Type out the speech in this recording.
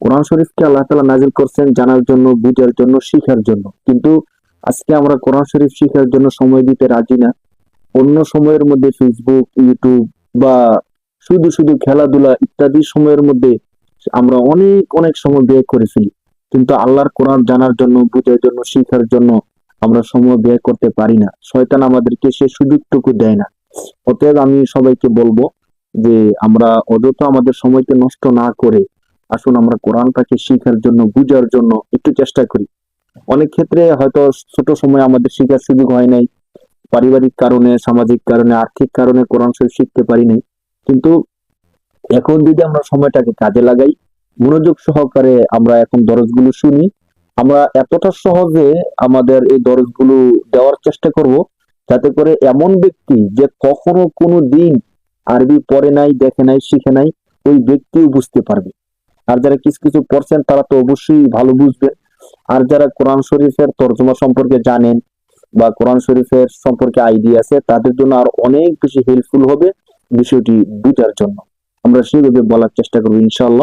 কোরআন শরীফকে আল্লাহ তাআলা নাযিল করছেন জানার জন্য, বুঝার জন্য, শিখার জন্য। কিন্তু আজকে আমরা কোরআন শরীফ শিখার জন্য সময় দিতে রাজি না। অন্য সময়ের মধ্যে ফেসবুক, ইউটিউব বা শুধু শুধু খেলাধুলা ইত্যাদি সময়ের মধ্যে আমরা অনেক অনেক সময় ব্যয় করে ফেলি। কিন্তু আল্লাহর কোরআন জানার জন্য, বুঝার জন্য, শিখার জন্য আমরা সময় ব্যয় করতে পারি না। শয়তান আমাদেরকে সে সুযোগটুকু দেয় না। অতএব আমি সবাইকে বলবো যে আমরা অযথা আমাদের সময়কে নষ্ট না করে আসুন আমরা কোরআনটাকে শিখার জন্য, বুঝার জন্য একটু চেষ্টা করি। অনেক ক্ষেত্রে হয়তো ছোট সময় আমাদের শিখার সুযোগ হয় নাই, পারিবারিক কারণে, সামাজিক কারণে, আর্থিক কারণে কোরআন শরীফ শিখতে পারি নাই। কিন্তু এখন যদি আমরা সময়টাকে কাজে লাগাই, মনোযোগ সহকারে আমরা এখন দরজগুলো শুনি, আমরা এতটা সহজে আমাদের এই দরজগুলো দেওয়ার চেষ্টা করব যাতে করে এমন ব্যক্তি যে কখনো কোনো দিন আরবি পড়ে নাই, দেখে নাই, শিখে নাই, ওই ব্যক্তিও বুঝতে পারবে। আর যারা কিছু কিছু পড়ছেন তারা তো অবশ্যই ভালো বুঝবে। আর যারা কোরআন শরীফের তর্জমা সম্পর্কে জানেন বা কোরআন শরীফের সম্পর্কে আইডিয়া আছে তাদের জন্য আর অনেক বেশি হেল্পফুল হবে বিষয়টি বুঝার জন্য। আমরা সেভাবে বলার চেষ্টা করবো ইনশাআল্লাহ।